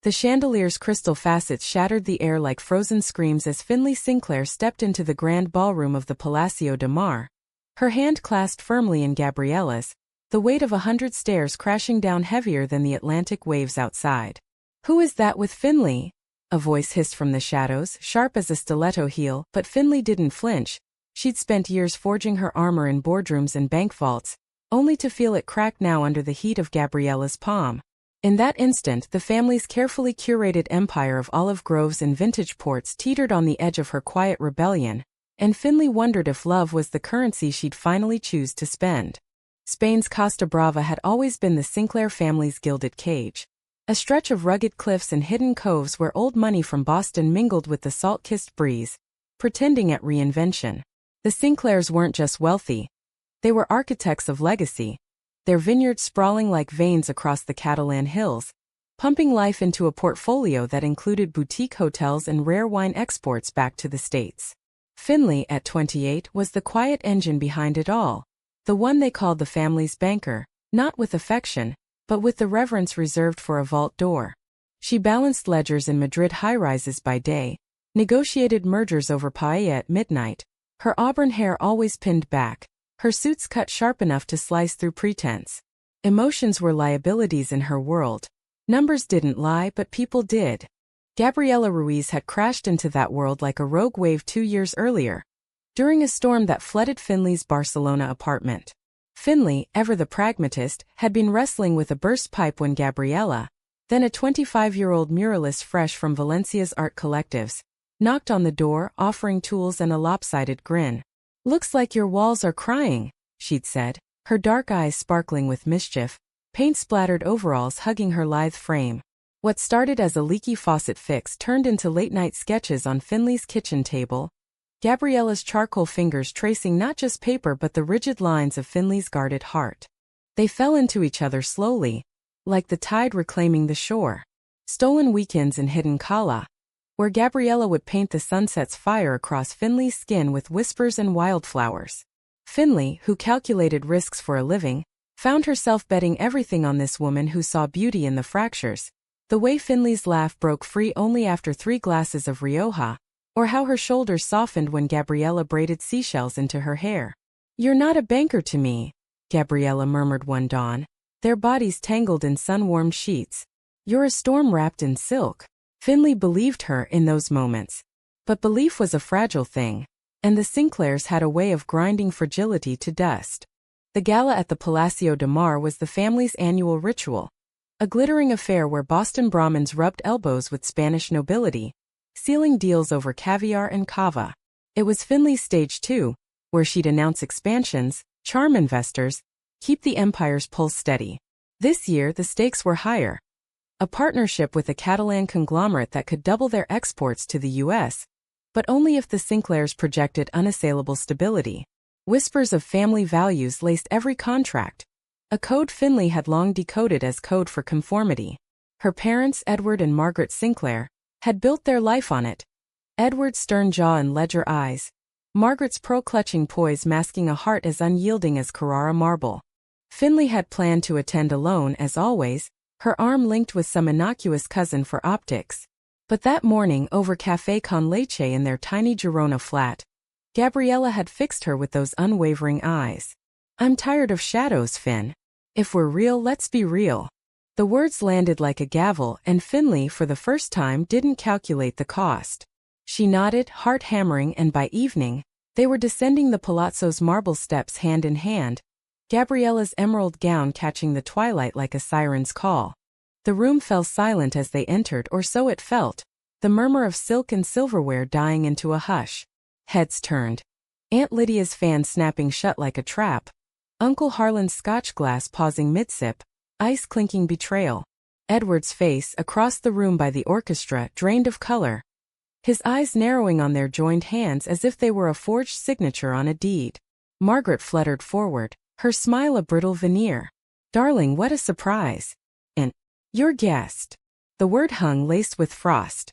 The chandelier's crystal facets shattered the air like frozen screams as Finley Sinclair stepped into the grand ballroom of the Palacio de Mar. Her hand clasped firmly in Gabriella's, the weight of 100 stairs crashing down heavier than the Atlantic waves outside. "Who is that with Finley?" a voice hissed from the shadows, sharp as a stiletto heel, but Finley didn't flinch. She'd spent years forging her armor in boardrooms and bank vaults, only to feel it crack now under the heat of Gabriella's palm. In that instant, the family's carefully curated empire of olive groves and vintage ports teetered on the edge of her quiet rebellion, and Finley wondered if love was the currency she'd finally choose to spend. Spain's Costa Brava had always been the Sinclair family's gilded cage. A stretch of rugged cliffs and hidden coves where old money from Boston mingled with the salt-kissed breeze, pretending at reinvention. The Sinclairs weren't just wealthy. They were architects of legacy, their vineyards sprawling like veins across the Catalan hills, pumping life into a portfolio that included boutique hotels and rare wine exports back to the States. Finley, at 28, was the quiet engine behind it all, the one they called the family's banker, not with affection, but with the reverence reserved for a vault door. She balanced ledgers in Madrid high-rises by day, negotiated mergers over paella at midnight, her auburn hair always pinned back, her suits cut sharp enough to slice through pretense. Emotions were liabilities in her world. Numbers didn't lie, but people did. Gabriela Ruiz had crashed into that world like a rogue wave 2 years earlier, during a storm that flooded Finley's Barcelona apartment. Finley, ever the pragmatist, had been wrestling with a burst pipe when Gabriela, then a 25-year-old muralist fresh from Valencia's art collectives, knocked on the door, offering tools and a lopsided grin. "Looks like your walls are crying," she'd said, her dark eyes sparkling with mischief, paint-splattered overalls hugging her lithe frame. What started as a leaky faucet fix turned into late-night sketches on Finley's kitchen table, Gabriela's charcoal fingers tracing not just paper but the rigid lines of Finley's guarded heart. They fell into each other slowly, like the tide reclaiming the shore. Stolen weekends in hidden Cala, where Gabriela would paint the sunset's fire across Finley's skin with whispers and wildflowers. Finley, who calculated risks for a living, found herself betting everything on this woman who saw beauty in the fractures. The way Finley's laugh broke free only after 3 glasses of Rioja, or how her shoulders softened when Gabriela braided seashells into her hair. "You're not a banker to me," Gabriela murmured one dawn, their bodies tangled in sun-warmed sheets. "You're a storm wrapped in silk." Finley believed her in those moments. But belief was a fragile thing, and the Sinclairs had a way of grinding fragility to dust. The gala at the Palacio de Mar was the family's annual ritual, a glittering affair where Boston Brahmins rubbed elbows with Spanish nobility, sealing deals over caviar and cava. It was Finley's stage too, where she'd announce expansions, charm investors, keep the empire's pulse steady. This year the stakes were higher. A partnership with a Catalan conglomerate that could double their exports to the U.S., but only if the Sinclairs projected unassailable stability. Whispers of family values laced every contract, a code Finley had long decoded as code for conformity. Her parents, Edward and Margaret Sinclair, had built their life on it. Edward's stern jaw and ledger eyes, Margaret's pearl-clutching poise masking a heart as unyielding as Carrara marble. Finley had planned to attend alone as always, her arm linked with some innocuous cousin for optics. But that morning over café con leche in their tiny Girona flat, Gabriela had fixed her with those unwavering eyes. "I'm tired of shadows, Finn. If we're real, let's be real." The words landed like a gavel, and Finley, for the first time, didn't calculate the cost. She nodded, heart hammering, and by evening, they were descending the palazzo's marble steps hand in hand, Gabriela's emerald gown catching the twilight like a siren's call. The room fell silent as they entered, or so it felt, the murmur of silk and silverware dying into a hush. Heads turned. Aunt Lydia's fan snapping shut like a trap. Uncle Harlan's scotch glass pausing mid-sip, ice clinking betrayal. Edward's face, across the room by the orchestra, drained of color, his eyes narrowing on their joined hands as if they were a forged signature on a deed. Margaret fluttered forward, her smile a brittle veneer. "Darling, what a surprise. And your guest." The word hung laced with frost.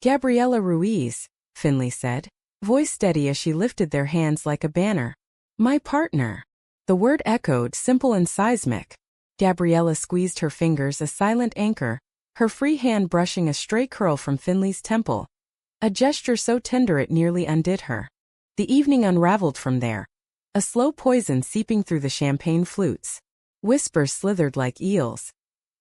"Gabriela Ruiz," Finley said, voice steady as she lifted their hands like a banner. "My partner." The word echoed, simple and seismic. Gabriela squeezed her fingers, a silent anchor, her free hand brushing a stray curl from Finley's temple. A gesture so tender it nearly undid her. The evening unraveled from there. A slow poison seeping through the champagne flutes. Whispers slithered like eels.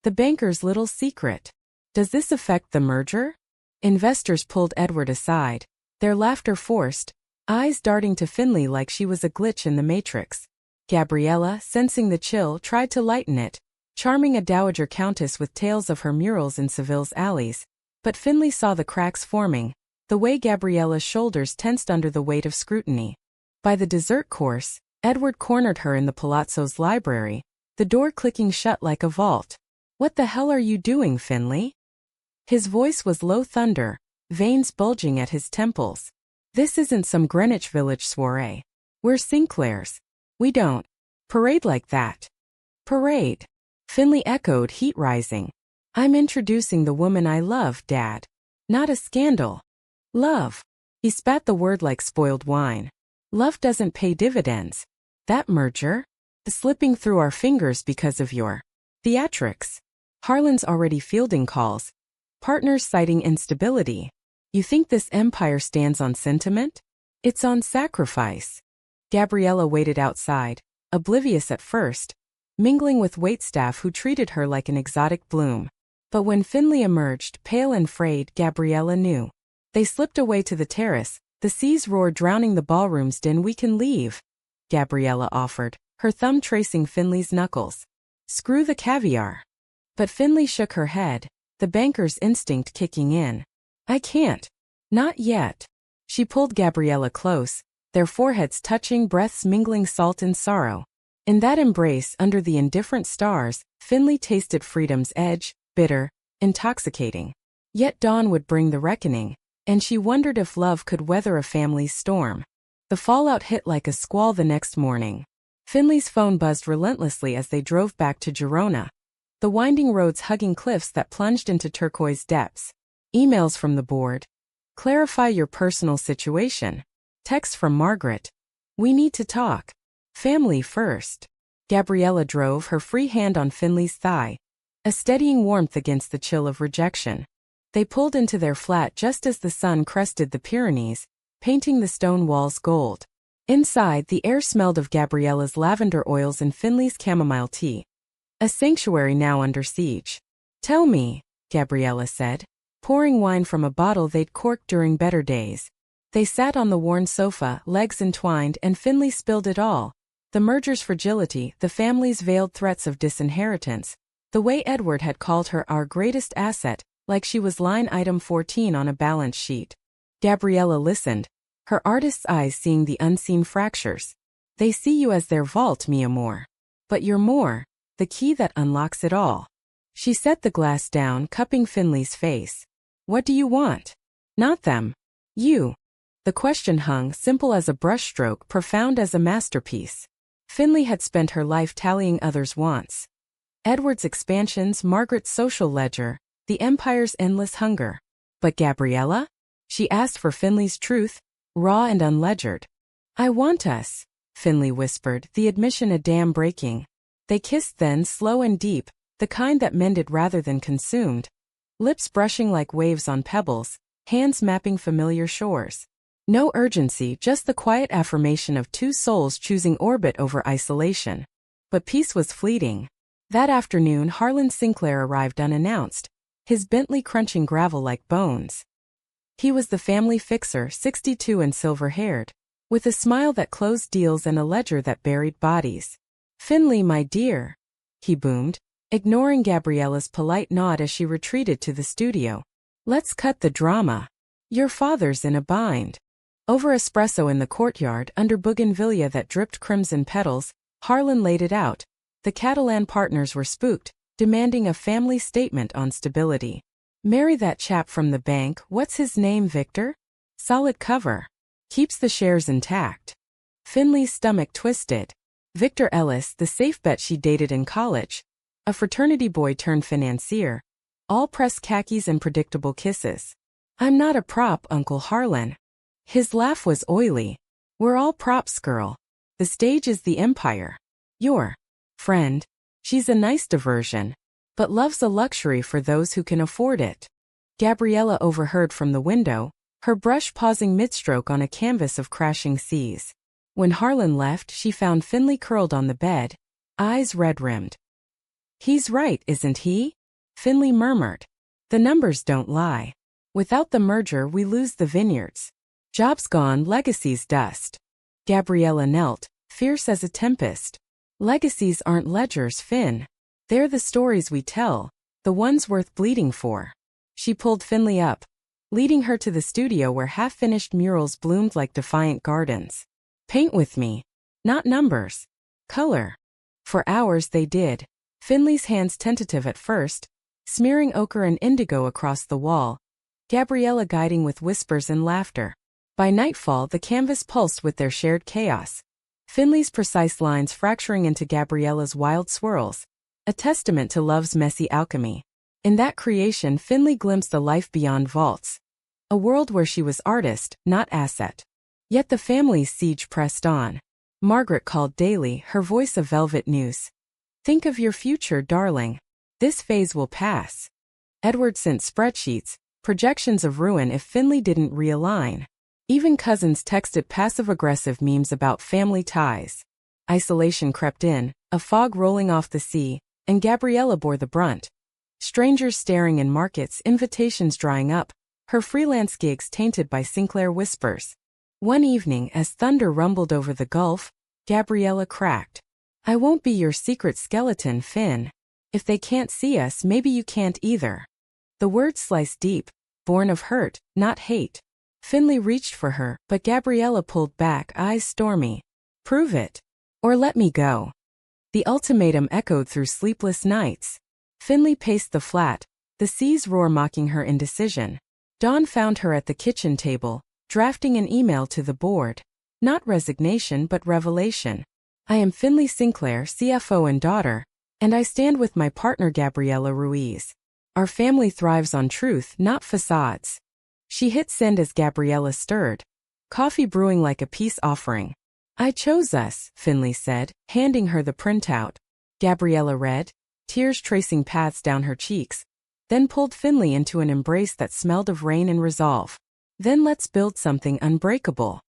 The banker's little secret. Does this affect the merger? Investors pulled Edward aside, their laughter forced, eyes darting to Finley like she was a glitch in the matrix. Gabriella, sensing the chill, tried to lighten it, charming a dowager countess with tales of her murals in Seville's alleys. But Finley saw the cracks forming, the way Gabriella's shoulders tensed under the weight of scrutiny. By the dessert course, Edward cornered her in the Palazzo's library, the door clicking shut like a vault. "What the hell are you doing, Finley?" His voice was low thunder, veins bulging at his temples. "This isn't some Greenwich Village soiree. We're Sinclairs. We don't parade like that." "Parade?" Finley echoed, heat rising. "I'm introducing the woman I love, Dad. Not a scandal. Love." He spat the word like spoiled wine. "Love doesn't pay dividends. That merger? Slipping through our fingers because of your theatrics. Harlan's already fielding calls. Partners citing instability. You think this empire stands on sentiment? It's on sacrifice." Gabriella waited outside, oblivious at first, mingling with waitstaff who treated her like an exotic bloom. But when Finley emerged, pale and frayed, Gabriella knew. They slipped away to the terrace, the sea's roar drowning the ballroom's din. "We can leave," Gabriella offered, her thumb tracing Finley's knuckles. "Screw the caviar." But Finley shook her head, the banker's instinct kicking in. "I can't. Not yet." She pulled Gabriella close, their foreheads touching, breaths mingling salt and sorrow. In that embrace under the indifferent stars, Finley tasted freedom's edge, bitter, intoxicating. Yet dawn would bring the reckoning, and she wondered if love could weather a family's storm. The fallout hit like a squall the next morning. Finley's phone buzzed relentlessly as they drove back to Girona, the winding roads hugging cliffs that plunged into turquoise depths. Emails from the board. "Clarify your personal situation." Text from Margaret. "We need to talk. Family first." Gabriella drove, her free hand on Finley's thigh, a steadying warmth against the chill of rejection. They pulled into their flat just as the sun crested the Pyrenees, painting the stone walls gold. Inside, the air smelled of Gabriella's lavender oils and Finley's chamomile tea. A sanctuary now under siege. "Tell me," Gabriella said, pouring wine from a bottle they'd corked during better days. They sat on the worn sofa, legs entwined, and Finley spilled it all. The merger's fragility, the family's veiled threats of disinheritance, the way Edward had called her our greatest asset, like she was line item 14 on a balance sheet. Gabriella listened, her artist's eyes seeing the unseen fractures. "They see you as their vault, mi amor. But you're more, the key that unlocks it all." She set the glass down, cupping Finley's face. "What do you want?" "Not them. You." The question hung, simple as a brushstroke, profound as a masterpiece. Finley had spent her life tallying others' wants. Edward's expansions, Margaret's social ledger, the empire's endless hunger. But Gabriella? She asked for Finley's truth, raw and unledgered. "I want us," Finley whispered, the admission a dam breaking. They kissed then, slow and deep, the kind that mended rather than consumed. Lips brushing like waves on pebbles, hands mapping familiar shores. No urgency, just the quiet affirmation of two souls choosing orbit over isolation. But peace was fleeting. That afternoon, Harlan Sinclair arrived unannounced, his Bentley crunching gravel like bones. He was the family fixer, 62 and silver-haired, with a smile that closed deals and a ledger that buried bodies. "Finley, my dear," he boomed, ignoring Gabriella's polite nod as she retreated to the studio. "Let's cut the drama. Your father's in a bind." Over espresso in the courtyard, under bougainvillea that dripped crimson petals, Harlan laid it out. The Catalan partners were spooked, demanding a family statement on stability. "Marry that chap from the bank, what's his name, Victor? Solid cover. Keeps the shares intact." Finley's stomach twisted. Victor Ellis, the safe bet she dated in college. A fraternity boy turned financier. All pressed khakis and predictable kisses. "I'm not a prop, Uncle Harlan." His laugh was oily. "We're all props, girl. The stage is the empire. Your friend, she's a nice diversion." But love's a luxury for those who can afford it. Gabriella overheard from the window, her brush pausing midstroke on a canvas of crashing seas. When Harlan left, she found Finley curled on the bed, eyes red-rimmed. "He's right, isn't he?" Finley murmured. "The numbers don't lie. Without the merger, we lose the vineyards. Jobs gone, legacies dust." Gabriella knelt, fierce as a tempest. "Legacies aren't ledgers, Finn. They're the stories we tell, the ones worth bleeding for." She pulled Finley up, leading her to the studio where half-finished murals bloomed like defiant gardens. "Paint with me. Not numbers. Color." For hours they did, Finley's hands tentative at first, smearing ochre and indigo across the wall, Gabriella guiding with whispers and laughter. By nightfall the canvas pulsed with their shared chaos, Finley's precise lines fracturing into Gabriella's wild swirls, a testament to love's messy alchemy. In that creation Finley glimpsed a life beyond vaults, a world where she was artist, not asset. Yet the family's siege pressed on. Margaret called daily, her voice a velvet noose. "Think of your future, darling. This phase will pass." Edward sent spreadsheets, projections of ruin if Finley didn't realign. Even cousins texted passive-aggressive memes about family ties. Isolation crept in, a fog rolling off the sea, and Gabriella bore the brunt. Strangers staring in markets, invitations drying up, her freelance gigs tainted by Sinclair whispers. One evening, as thunder rumbled over the Gulf, Gabriella cracked. "I won't be your secret skeleton, Finn. If they can't see us, maybe you can't either." The words sliced deep, born of hurt, not hate. Finley reached for her, but Gabriella pulled back, eyes stormy. "Prove it. Or let me go." The ultimatum echoed through sleepless nights. Finley paced the flat, the sea's roar mocking her indecision. Dawn found her at the kitchen table, drafting an email to the board. Not resignation but revelation. "I am Finley Sinclair, CFO and daughter, and I stand with my partner Gabriella Ruiz. Our family thrives on truth, not facades." She hit send as Gabriella stirred, coffee brewing like a peace offering. "I chose us," Finley said, handing her the printout. Gabriella read, tears tracing paths down her cheeks, then pulled Finley into an embrace that smelled of rain and resolve. "Then let's build something unbreakable."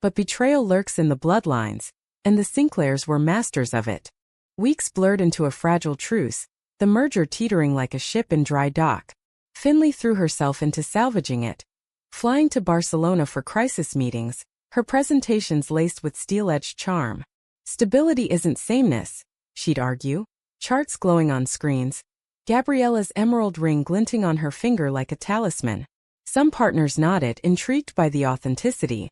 But betrayal lurks in the bloodlines, and the Sinclairs were masters of it. Weeks blurred into a fragile truce, the merger teetering like a ship in dry dock. Finley threw herself into salvaging it, flying to Barcelona for crisis meetings, her presentations laced with steel-edged charm. Stability isn't sameness, she'd argue, charts glowing on screens, Gabriella's emerald ring glinting on her finger like a talisman. Some partners nodded, intrigued by the authenticity.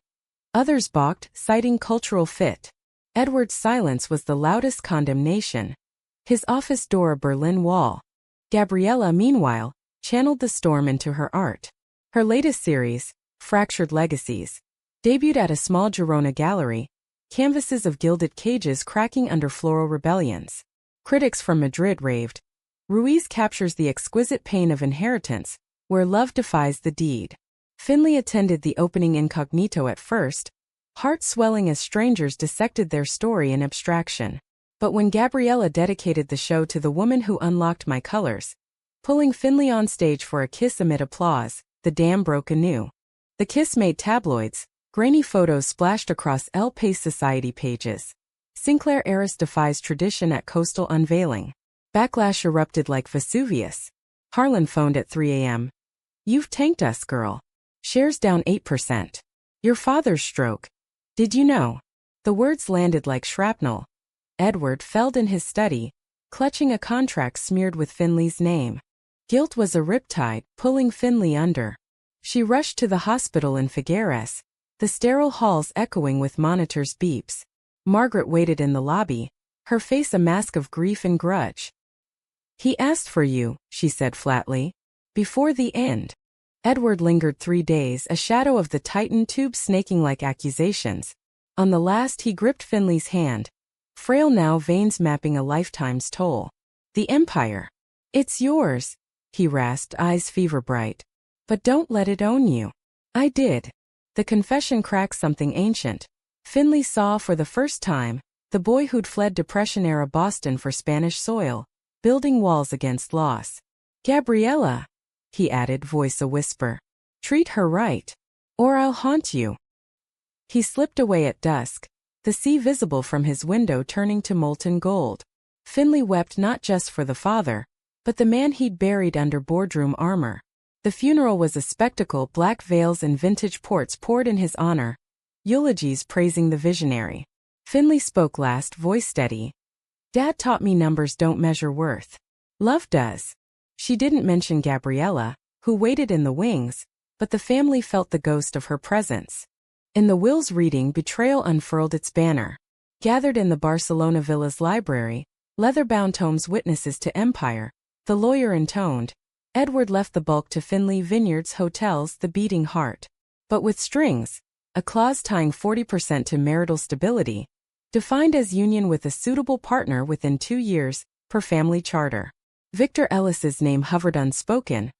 Others balked, citing cultural fit. Edward's silence was the loudest condemnation. His office door a Berlin Wall. Gabriella, meanwhile, channeled the storm into her art. Her latest series, Fractured Legacies, debuted at a small Girona gallery, canvases of gilded cages cracking under floral rebellions. Critics from Madrid raved. Ruiz captures the exquisite pain of inheritance, where love defies the deed. Finley attended the opening incognito at first, heart swelling as strangers dissected their story in abstraction. But when Gabriella dedicated the show to the woman who unlocked my colors, pulling Finley on stage for a kiss amid applause, the dam broke anew. The kiss made tabloids, grainy photos splashed across El País Society pages. Sinclair heiress defies tradition at coastal unveiling. Backlash erupted like Vesuvius. Harlan phoned at 3 a.m. "You've tanked us, girl. Shares down 8%. Your father's stroke. Did you know?" The words landed like shrapnel. Edward felled in his study, clutching a contract smeared with Finley's name. Guilt was a riptide, pulling Finley under. She rushed to the hospital in Figueres, the sterile halls echoing with monitors' beeps. Margaret waited in the lobby, her face a mask of grief and grudge. "He asked for you," she said flatly. "Before the end." Edward lingered 3 days, a shadow of the Titan tube snaking like accusations. On the last he gripped Finley's hand, frail now, veins mapping a lifetime's toll. "The Empire. It's yours," he rasped, eyes fever-bright. "But don't let it own you." "I did." The confession cracked something ancient. Finley saw for the first time, the boy who'd fled Depression-era Boston for Spanish soil, building walls against loss. Gabriella, he added, voice a whisper. Treat her right, or I'll haunt you. He slipped away at dusk, the sea visible from his window turning to molten gold. Finley wept not just for the father, but the man he'd buried under boardroom armor. The funeral was a spectacle, black veils and vintage ports poured in his honor, eulogies praising the visionary. Finley spoke last, voice steady. Dad taught me numbers don't measure worth. Love does. She didn't mention Gabriella, who waited in the wings, but the family felt the ghost of her presence. In the will's reading, betrayal unfurled its banner. Gathered in the Barcelona villa's library, leather-bound tomes witnesses to empire, the lawyer intoned. Edward left the bulk to Finley Vineyards Hotels, the beating heart. But with strings, a clause tying 40% to marital stability, defined as union with a suitable partner within 2 years, per family charter. Victor Ellis's name hovered unspoken,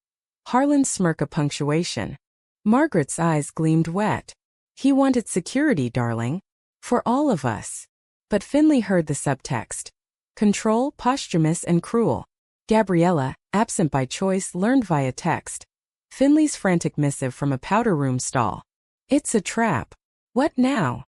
Harlan's smirk a punctuation. Margaret's eyes gleamed wet. He wanted security, darling. For all of us. But Finley heard the subtext. Control, posthumous and cruel. Gabriella, absent by choice, learned via text. Finley's frantic missive from a powder room stall. It's a trap. What now?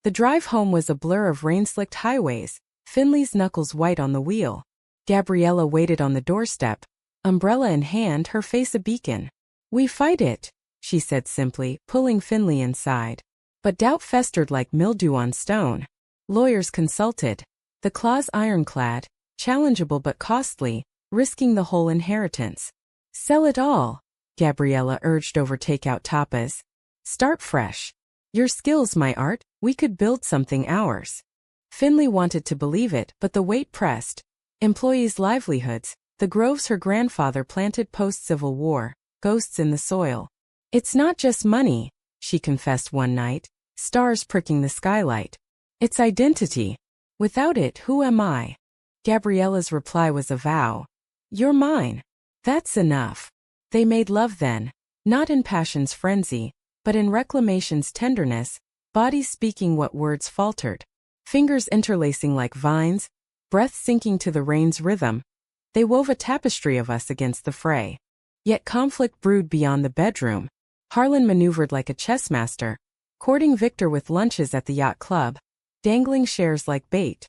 The drive home was a blur of rain-slicked highways, Finley's knuckles white on the wheel. Gabriella waited on the doorstep, umbrella in hand, her face a beacon. We fight it, she said simply, pulling Finley inside. But doubt festered like mildew on stone. Lawyers consulted. The clause ironclad, challengeable but costly, risking the whole inheritance. Sell it all, Gabriella urged over takeout tapas. Start fresh. Your skills, my art, we could build something ours. Finley wanted to believe it, but the weight pressed. Employees' livelihoods, the groves her grandfather planted post-Civil War, ghosts in the soil. It's not just money, she confessed one night, stars pricking the skylight. It's identity. Without it, who am I? Gabriella's reply was a vow. You're mine. That's enough. They made love then, not in passion's frenzy, but in reclamation's tenderness, bodies speaking what words faltered, fingers interlacing like vines, breath sinking to the rain's rhythm. They wove a tapestry of us against the fray. Yet conflict brewed beyond the bedroom. Harlan maneuvered like a chess master, courting Victor with lunches at the yacht club, dangling shares like bait.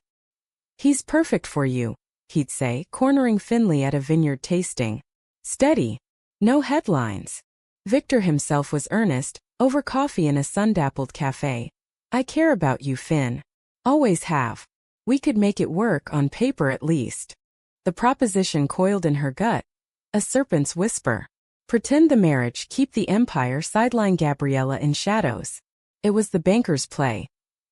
He's perfect for you, he'd say, cornering Finley at a vineyard tasting. Steady. No headlines. Victor himself was earnest, over coffee in a sun-dappled cafe. I care about you, Finn. Always have. We could make it work, on paper at least. The proposition coiled in her gut. A serpent's whisper. Pretend the marriage, keep the empire, sideline Gabriella in shadows. It was the banker's play.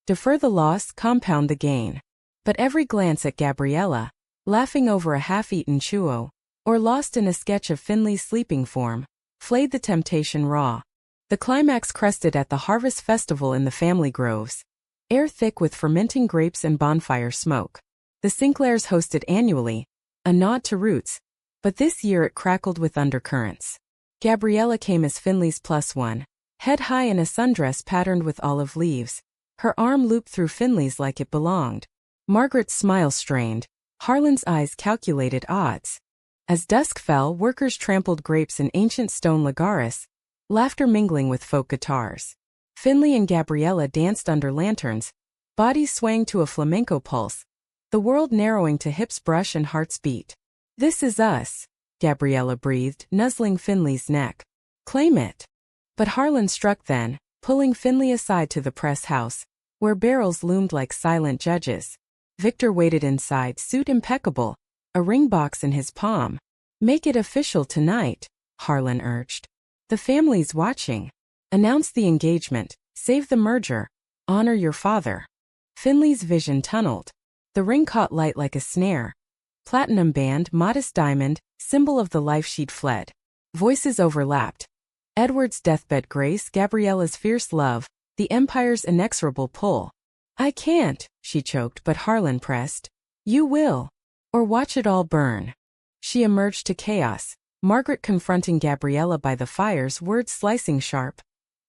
Defer the loss, compound the gain. But every glance at Gabriella, laughing over a half-eaten chuo, or lost in a sketch of Finley's sleeping form, flayed the temptation raw. The climax crested at the harvest festival in the family groves. Air thick with fermenting grapes and bonfire smoke. The Sinclairs hosted annually, a nod to roots, but this year it crackled with undercurrents. Gabriella came as Finley's +1, head high in a sundress patterned with olive leaves, her arm looped through Finley's like it belonged. Margaret's smile strained, Harlan's eyes calculated odds. As dusk fell, workers trampled grapes in ancient stone lagares, laughter mingling with folk guitars. Finley and Gabriella danced under lanterns, bodies swaying to a flamenco pulse, the world narrowing to hips brush and hearts beat. This is us, Gabriella breathed, nuzzling Finley's neck. Claim it. But Harlan struck then, pulling Finley aside to the press house, where barrels loomed like silent judges. Victor waited inside, suit impeccable, a ring box in his palm. Make it official tonight, Harlan urged. The family's watching. Announce the engagement, save the merger, honor your father. Finley's vision tunneled. The ring caught light like a snare. Platinum band, modest diamond, symbol of the life she'd fled. Voices overlapped. Edward's deathbed grace, Gabriella's fierce love, the empire's inexorable pull. I can't, she choked, but Harlan pressed. You will. Or watch it all burn. She emerged to chaos, Margaret confronting Gabriella by the fires, words slicing sharp.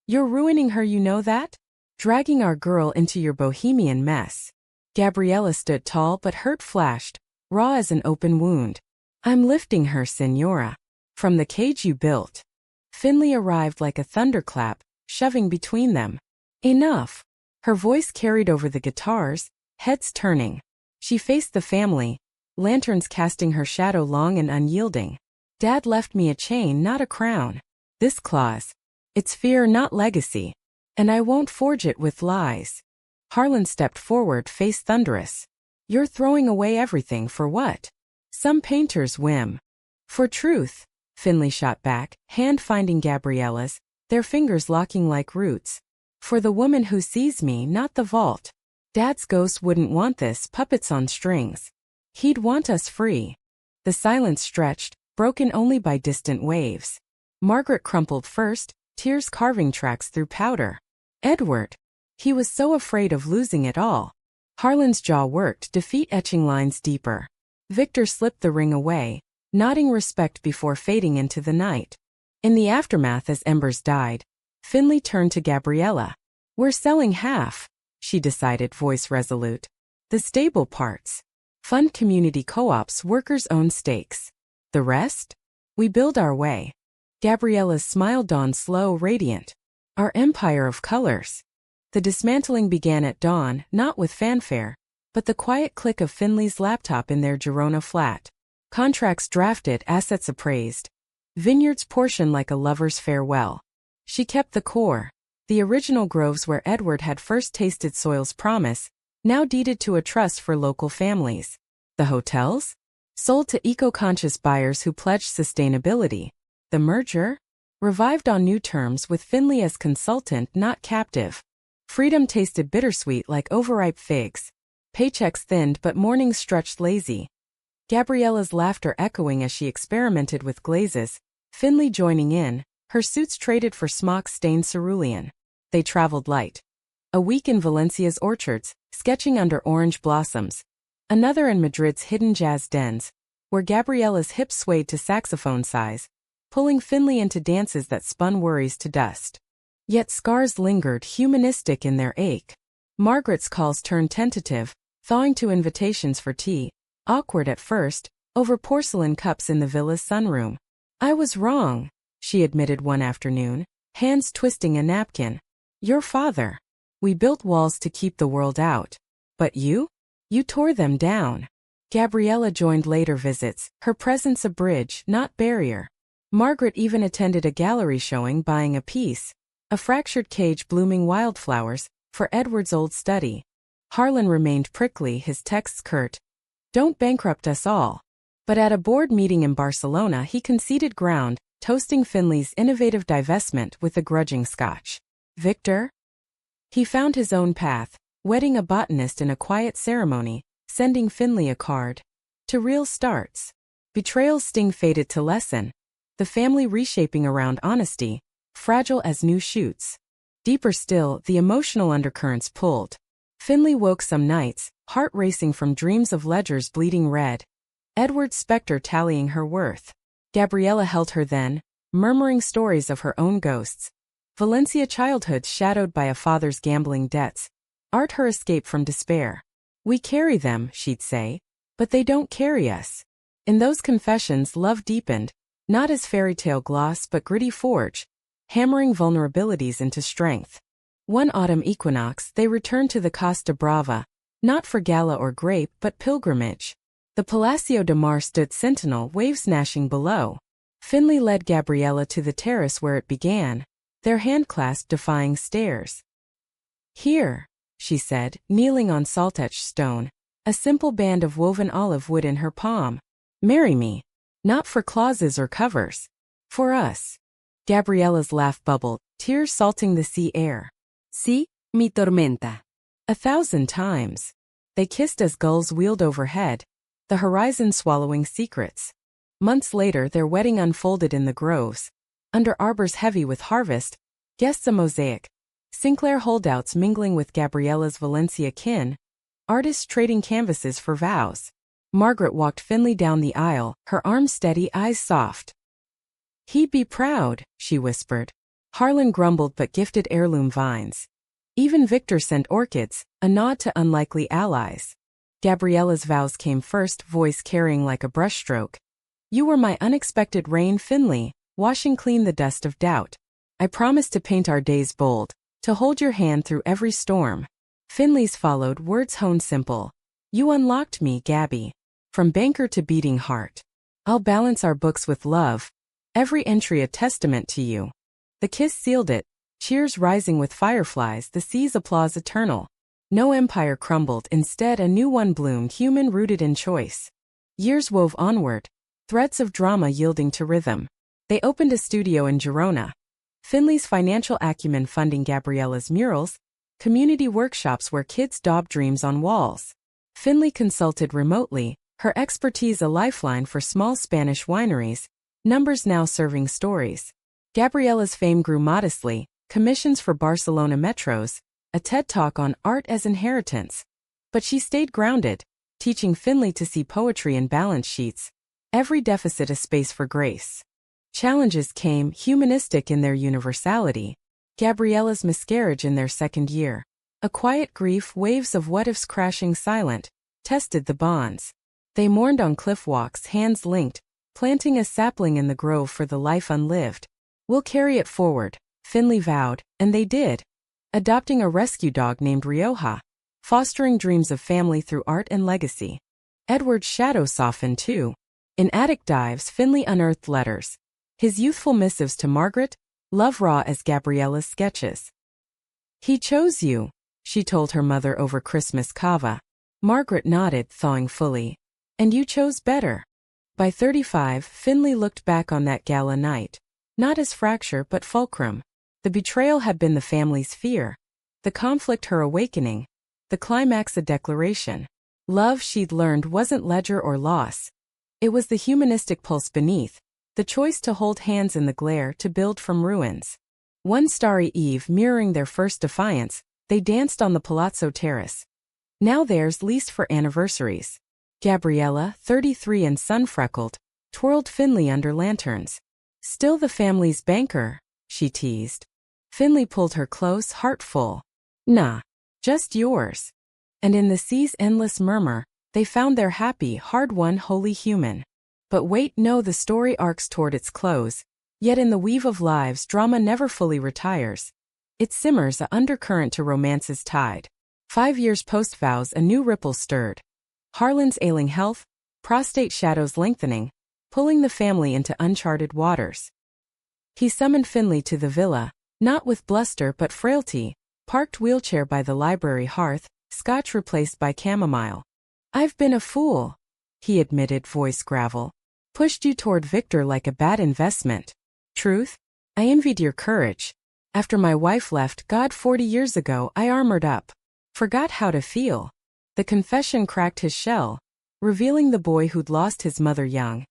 You're ruining her, you know that? Dragging our girl into your bohemian mess. Gabriella stood tall but hurt flashed, raw as an open wound. I'm lifting her, Senora. From the cage you built. Finley arrived like a thunderclap, shoving between them. Enough. Her voice carried over the guitars, heads turning. She faced the family, lanterns casting her shadow long and unyielding. Dad left me a chain, not a crown. This clause. It's fear, not legacy. And I won't forge it with lies. Harlan stepped forward, face thunderous. You're throwing away everything for what? Some painter's whim. For truth, Finley shot back, hand finding Gabriella's, their fingers locking like roots. For the woman who sees me, not the vault. Dad's ghost wouldn't want this, puppets on strings. He'd want us free. The silence stretched, broken only by distant waves. Margaret crumpled first, tears carving tracks through powder. Edward. He was so afraid of losing it all. Harlan's jaw worked, defeat etching lines deeper. Victor slipped the ring away, nodding respect before fading into the night. In the aftermath as embers died, Finley turned to Gabriella. We're selling half, she decided, voice resolute. The stable parts. Fund community co-ops, workers' own stakes. The rest? We build our way. Gabriella's smile dawned slow, radiant. Our empire of colors. The dismantling began at dawn, not with fanfare, but the quiet click of Finley's laptop in their Girona flat. Contracts drafted, assets appraised. Vineyards portioned like a lover's farewell. She kept the core. The original groves where Edward had first tasted soil's promise, now deeded to a trust for local families. The hotels? Sold to eco-conscious buyers who pledged sustainability. The merger? Revived on new terms with Finley as consultant, not captive. Freedom tasted bittersweet like overripe figs. Paychecks thinned but mornings stretched lazy. Gabriella's laughter echoing as she experimented with glazes, Finley joining in, her suits traded for smock-stained cerulean. They traveled light. A week in Valencia's orchards, sketching under orange blossoms. Another in Madrid's hidden jazz dens, where Gabriella's hips swayed to saxophone size, pulling Finley into dances that spun worries to dust. Yet scars lingered, humanistic in their ache. Margaret's calls turned tentative, thawing to invitations for tea, awkward at first, over porcelain cups in the villa's sunroom. I was wrong, she admitted one afternoon, hands twisting a napkin. Your father. We built walls to keep the world out. But you? You tore them down. Gabriella joined later visits, her presence a bridge, not barrier. Margaret even attended a gallery showing, buying a piece. A fractured cage blooming wildflowers, for Edward's old study. Harlan remained prickly, his texts curt. Don't bankrupt us all. But at a board meeting in Barcelona he conceded ground, toasting Finley's innovative divestment with a grudging scotch. Victor? He found his own path, wedding a botanist in a quiet ceremony, sending Finley a card. To real starts. Betrayal's sting faded to lessen. The family reshaping around honesty, fragile as new shoots. Deeper still, the emotional undercurrents pulled. Finley woke some nights, heart racing from dreams of ledgers bleeding red. Edward's specter tallying her worth. Gabriella held her then, murmuring stories of her own ghosts. Valencia childhood shadowed by a father's gambling debts. Art her escape from despair. We carry them, she'd say, but they don't carry us. In those confessions love deepened, not as fairy tale gloss but gritty forge, hammering vulnerabilities into strength. One autumn equinox they returned to the Costa Brava, not for gala or grape but pilgrimage. The Palacio de Mar stood sentinel, waves gnashing below. Finley led Gabriella to the terrace where it began, their hand-clasp defying stares. Here, she said, kneeling on salt-etched stone, a simple band of woven olive wood in her palm. Marry me. Not for clauses or covers. For us. Gabriella's laugh bubbled, tears salting the sea air. Sí, mi tormenta. 1,000 times. They kissed as gulls wheeled overhead, the horizon swallowing secrets. Months later their wedding unfolded in the groves. Under arbors heavy with harvest, guests a mosaic. Sinclair holdouts mingling with Gabriella's Valencia kin, artists trading canvases for vows. Margaret walked Finley down the aisle, her arms steady, eyes soft. He'd be proud, she whispered. Harlan grumbled but gifted heirloom vines. Even Victor sent orchids, a nod to unlikely allies. Gabriella's vows came first, voice carrying like a brushstroke. You were my unexpected rain, Finley, washing clean the dust of doubt. I promised to paint our days bold, to hold your hand through every storm. Finley's followed, words honed simple. You unlocked me, Gabby. From banker to beating heart. I'll balance our books with love. Every entry a testament to you. The kiss sealed it, cheers rising with fireflies, the sea's applause eternal. No empire crumbled, instead a new one bloomed, human rooted in choice. Years wove onward, threads of drama yielding to rhythm. They opened a studio in Girona. Finley's financial acumen funding Gabriella's murals, community workshops where kids daub dreams on walls. Finley consulted remotely, her expertise a lifeline for small Spanish wineries, numbers now serving stories. Gabriella's fame grew modestly, commissions for Barcelona metros, a TED Talk on art as inheritance. But she stayed grounded, teaching Finley to see poetry in balance sheets, every deficit a space for grace. Challenges came, humanistic in their universality. Gabriella's miscarriage in their second year. A quiet grief, waves of what-ifs crashing silent, tested the bonds. They mourned on cliff walks, hands linked, planting a sapling in the grove for the life unlived. We'll carry it forward, Finley vowed, and they did. Adopting a rescue dog named Rioja, fostering dreams of family through art and legacy. Edward's shadow softened too. In attic dives, Finley unearthed letters. His youthful missives to Margaret, love raw as Gabriella's sketches. He chose you, she told her mother over Christmas cava. Margaret nodded, thawing fully. And you chose better. By 35, Finley looked back on that gala night. Not as fracture but fulcrum. The betrayal had been the family's fear. The conflict her awakening. The climax a declaration. Love, she'd learned, wasn't ledger or loss. It was the humanistic pulse beneath. The choice to hold hands in the glare, to build from ruins. One starry eve mirroring their first defiance, they danced on the Palazzo terrace. Now theirs leased for anniversaries. Gabriella, 33 and sun-freckled, twirled Finley under lanterns. Still the family's banker, she teased. Finley pulled her close, heart full. Nah, just yours. And in the sea's endless murmur, they found their happy, hard-won, holy human. But wait, no, the story arcs toward its close. Yet in the weave of lives, drama never fully retires. It simmers, a undercurrent to romance's tide. 5 years post-vows, a new ripple stirred. Harlan's ailing health, prostate shadows lengthening, pulling the family into uncharted waters. He summoned Finley to the villa, not with bluster but frailty, parked wheelchair by the library hearth, scotch replaced by chamomile. I've been a fool, he admitted, voice gravel. Pushed you toward Victor like a bad investment. Truth? I envied your courage. After my wife left God 40 years ago, I armored up. Forgot how to feel. The confession cracked his shell, revealing the boy who'd lost his mother young.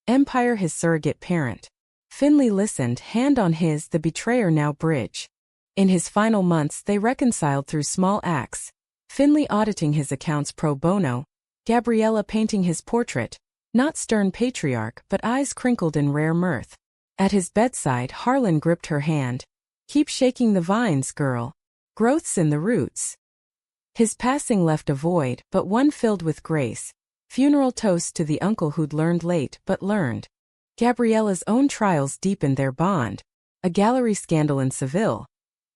Empire his surrogate parent. Finley listened, hand on his, the betrayer now bridge. In his final months they reconciled through small acts. Finley auditing his accounts pro bono, Gabriella painting his portrait, not stern patriarch but eyes crinkled in rare mirth. At his bedside Harlan gripped her hand. Keep shaking the vines, girl. Growth's in the roots. His passing left a void, but one filled with grace. Funeral toast to the uncle who'd learned late but learned. Gabriella's own trials deepened their bond. A gallery scandal in Seville.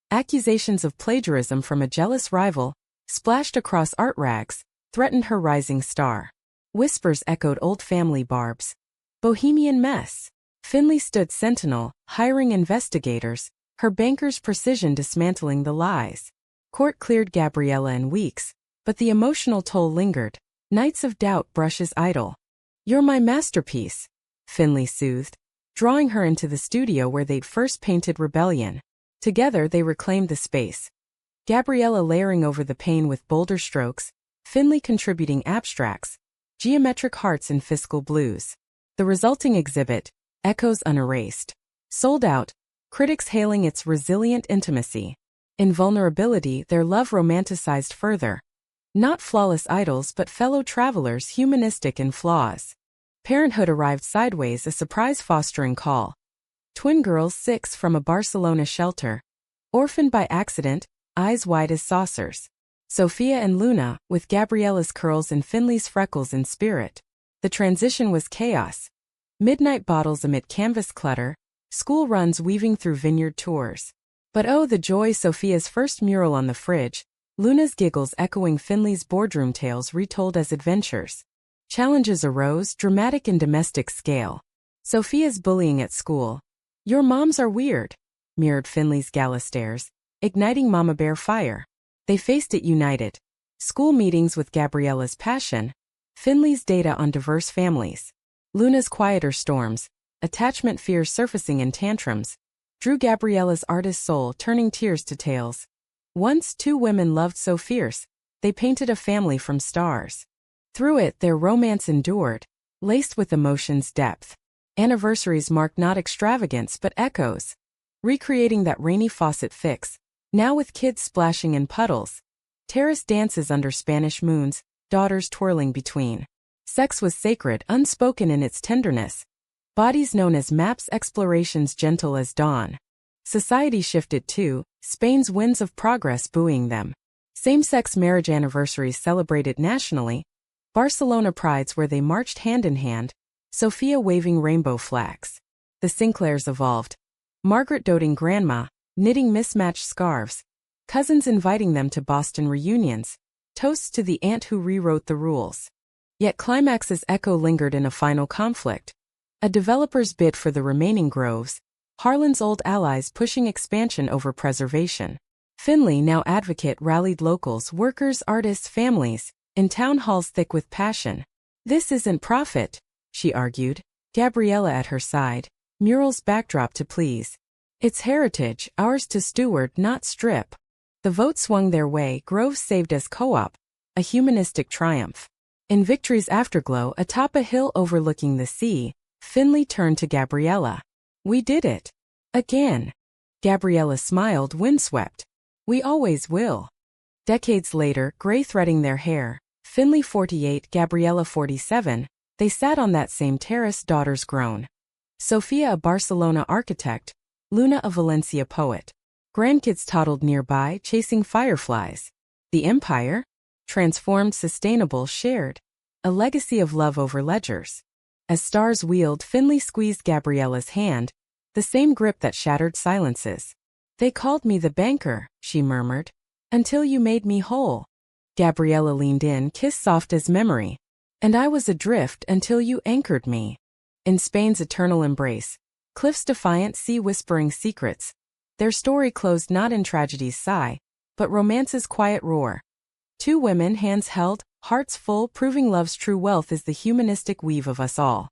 Accusations of plagiarism from a jealous rival, splashed across art rags, threatened her rising star. Whispers echoed old family barbs. Bohemian mess. Finley stood sentinel, hiring investigators, her banker's precision dismantling the lies. Court cleared Gabriella in weeks, but the emotional toll lingered. Nights of doubt brushes idle. You're my masterpiece, Finley soothed, drawing her into the studio where they'd first painted Rebellion. Together they reclaimed the space. Gabriella layering over the pain with bolder strokes, Finley contributing abstracts, geometric hearts in fiscal blues. The resulting exhibit, echoes unerased. Sold out, critics hailing its resilient intimacy. In vulnerability, their love romanticized further. Not flawless idols but fellow travelers, humanistic in flaws. Parenthood arrived sideways, a surprise fostering call. Twin girls 6 from a Barcelona shelter. Orphaned by accident, eyes wide as saucers. Sophia and Luna, with Gabriella's curls and Finley's freckles in spirit. The transition was chaos. Midnight bottles amid canvas clutter, school runs weaving through vineyard tours. But oh, the joy! Sophia's first mural on the fridge, Luna's giggles echoing Finley's boardroom tales retold as adventures. Challenges arose, dramatic in domestic scale. Sophia's bullying at school. "Your moms are weird," mirrored Finley's gala stares, igniting Mama Bear fire. They faced it united. School meetings with Gabriella's passion, Finley's data on diverse families. Luna's quieter storms, attachment fears surfacing in tantrums, drew Gabriella's artist soul, turning tears to tales. Once two women loved so fierce, they painted a family from stars. Through it, their romance endured, laced with emotion's depth. Anniversaries marked not extravagance but echoes, recreating that rainy faucet fix, now with kids splashing in puddles. Terrace dances under Spanish moons, daughters twirling between. Sex was sacred, unspoken in its tenderness. Bodies known as maps, explorations gentle as dawn. Society shifted too, Spain's winds of progress buoying them. Same-sex marriage anniversaries celebrated nationally. Barcelona prides where they marched hand in hand, Sophia waving rainbow flags. The Sinclairs evolved. Margaret doting grandma, knitting mismatched scarves. Cousins inviting them to Boston reunions. Toasts to the aunt who rewrote the rules. Yet climax's echo lingered in a final conflict. A developer's bid for the remaining groves. Harlan's old allies pushing expansion over preservation. Finley, now advocate, rallied locals, workers, artists, families, in town halls thick with passion. "This isn't profit," she argued, Gabriella at her side, murals backdrop to please. "It's heritage, ours to steward, not strip." The vote swung their way, groves saved as co-op, a humanistic triumph. In victory's afterglow atop a hill overlooking the sea, Finley turned to Gabriella. "We did it. Again." Gabriella smiled, windswept. "We always will." Decades later, gray threading their hair, Finley 48, Gabriella 47, they sat on that same terrace, daughters grown. Sophia a Barcelona architect, Luna a Valencia poet. Grandkids toddled nearby, chasing fireflies. The empire? Transformed, sustainable, shared. A legacy of love over ledgers. As stars wheeled, Finley squeezed Gabriella's hand, the same grip that shattered silences. "They called me the banker," she murmured, "until you made me whole." Gabriella leaned in, kiss soft as memory. "And I was adrift until you anchored me." In Spain's eternal embrace, cliffs defiant, sea whispering secrets. Their story closed not in tragedy's sigh, but romance's quiet roar. Two women, hands held, hearts full, proving love's true wealth is the humanistic weave of us all.